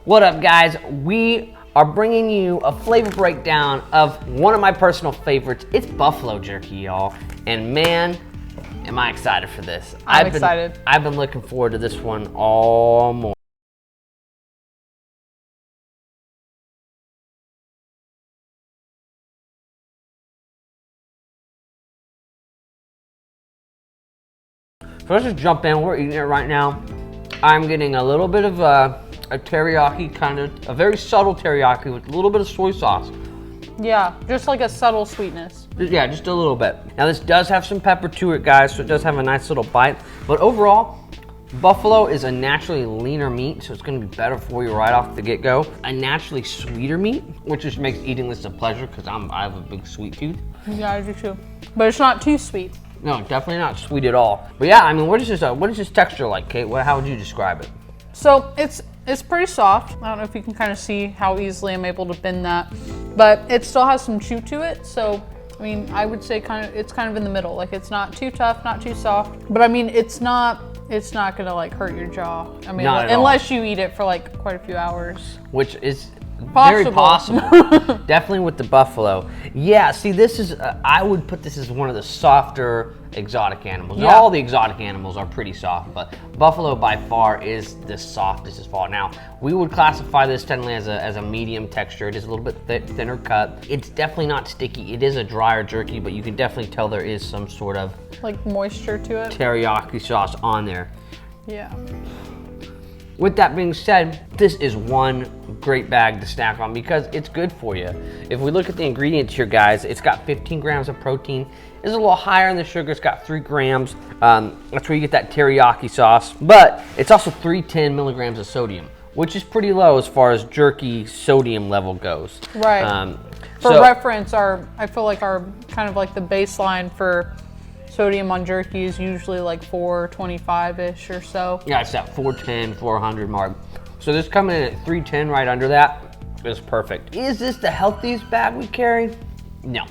What up, guys? We are bringing you a flavor breakdown of one of my personal favorites. It's buffalo jerky, y'all. And man, am I excited for this. I'm excited. I've been looking forward to this one all morning. So let's just jump in. We're eating it right now. I'm getting a little bit of a teriyaki, kind of a very subtle teriyaki with a little bit of soy sauce. Yeah, just like a subtle sweetness. Yeah, just a little bit. Now this does have some pepper to it, guys, so it does have a nice little bite. But overall, buffalo is a naturally leaner meat, so it's gonna be better for you right off the get-go. A naturally sweeter meat, which just makes eating this a pleasure because I have a big sweet tooth. Yeah, I do too. But it's not too sweet. No, definitely not sweet at all. But yeah, I mean, what is this texture like, Kate? How would you describe it? So it's pretty soft. I don't know if you can kind of see how easily I'm able to bend that, but it still has some chew to it. So, I mean, I would say it's kind of in the middle. Like it's not too tough, not too soft, but I mean, it's not gonna like hurt your jaw. I mean, unless you eat it for like quite a few hours. Which is possible. Very possible. Definitely with the buffalo. Yeah, see, this is, I would put this as one of the softer exotic animals. Yeah. All the exotic animals are pretty soft, but buffalo by far is the softest as far. Now, we would classify this technically as a medium texture. It is a little bit thinner cut. It's definitely not sticky. It is a drier jerky, but you can definitely tell there is some sort of like moisture to it. Teriyaki sauce on there. Yeah. With that being said, this is one great bag to snack on because it's good for you. If we look at the ingredients here, guys, it's got 15 grams of protein. It's a little higher in the sugar. It's got 3 grams. That's where you get that teriyaki sauce. But it's also 310 milligrams of sodium, which is pretty low as far as jerky sodium level goes. Right. For reference, I feel like our kind of like the baseline for sodium on jerky is usually like 425-ish or so. Yeah, it's that 410, 400 mark. So this coming in at 310 right under that is perfect. Is this the healthiest bag we carry? No.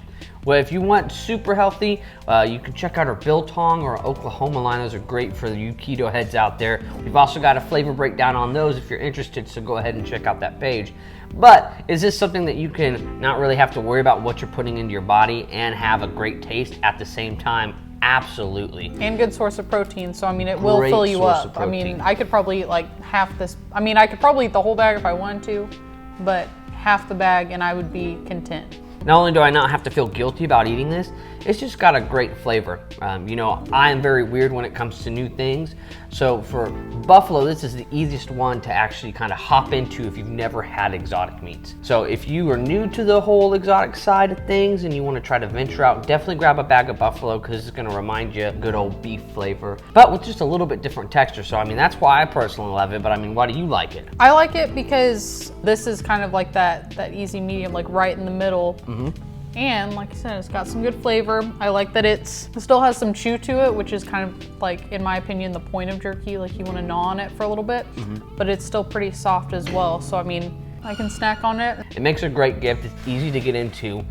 Well, if you want super healthy, you can check out our Biltong or our Oklahoma line. Those are great for you keto heads out there. We've also got a flavor breakdown on those if you're interested, so go ahead and check out that page. But is this something that you can not really have to worry about what you're putting into your body and have a great taste at the same time? Absolutely. And good source of protein, so I mean, it will fill you up. I mean, I could probably eat like half this. I mean, I could probably eat the whole bag if I wanted to, but half the bag and I would be content. Not only do I not have to feel guilty about eating this, it's just got a great flavor. You know, I am very weird when it comes to new things. So for buffalo, this is the easiest one to actually kind of hop into if you've never had exotic meats. So if you are new to the whole exotic side of things and you want to try to venture out, definitely grab a bag of buffalo because it's going to remind you of good old beef flavor, but with just a little bit different texture. So I mean, that's why I personally love it, but I mean, why do you like it? I like it because this is kind of like that easy medium, like right in the middle. And like I said, it's got some good flavor. I like that it still has some chew to it, which is kind of like, in my opinion, the point of jerky. Like you want to gnaw on it for a little bit, but it's still pretty soft as well. So I mean, I can snack on it. It makes a great gift. It's easy to get into.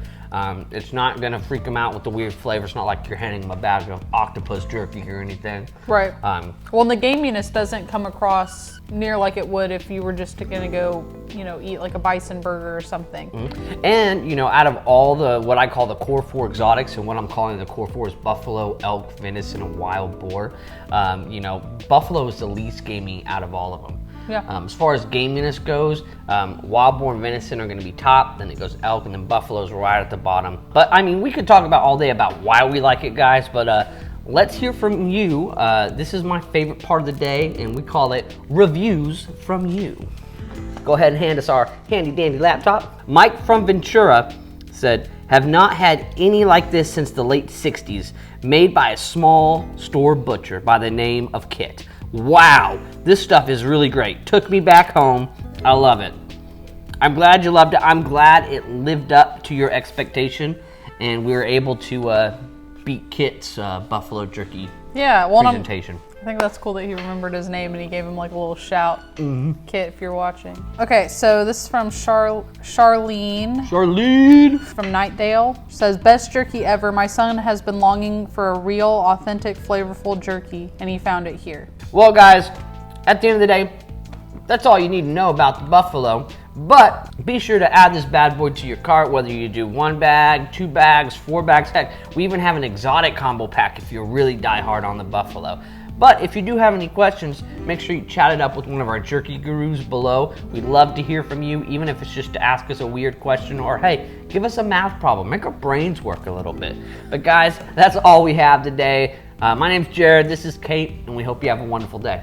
It's not gonna freak them out with the weird flavor. It's not like you're handing them a bag of octopus jerky or anything. Right. Well, and the gaminess doesn't come across near like it would if you were just gonna go, you know, eat like a bison burger or something. And you know, out of all the what I call the core 4 exotics, and what I'm calling the core 4 is buffalo, elk, venison, and wild boar. You know, buffalo is the least gamey out of all of them. Yeah. As far as gaminess goes, wild boar and venison are going to be top, then it goes elk, and then buffalo's right at the bottom. But I mean, we could talk about all day about why we like it, guys, but let's hear from you. This is my favorite part of the day, and we call it Reviews from You. Go ahead and hand us our handy dandy laptop. Mike from Ventura said, have not had any like this since the late 60s, made by a small store butcher by the name of Kit. Wow, this stuff is really great. Took me back home. I love it. I'm glad you loved it. I'm glad it lived up to your expectation and we were able to beat Kit's buffalo jerky presentation. I think that's cool that he remembered his name and he gave him like a little shout. Kit, if you're watching. Okay, so this is from Charlene. From Nightdale. Says, best jerky ever. My son has been longing for a real, authentic, flavorful jerky, and he found it here. Well, guys, at the end of the day, that's all you need to know about the buffalo. But be sure to add this bad boy to your cart, whether you do 1 bag, 2 bags, 4 bags. Heck, we even have an exotic combo pack if you're really diehard on the buffalo. But if you do have any questions, make sure you chat it up with one of our jerky gurus below. We'd love to hear from you, even if it's just to ask us a weird question or, hey, give us a math problem. Make our brains work a little bit. But guys, that's all we have today. My name's Jared, this is Kate, and we hope you have a wonderful day.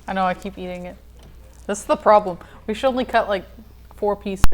I know I keep eating it. This is the problem. We should only cut like 4 pieces.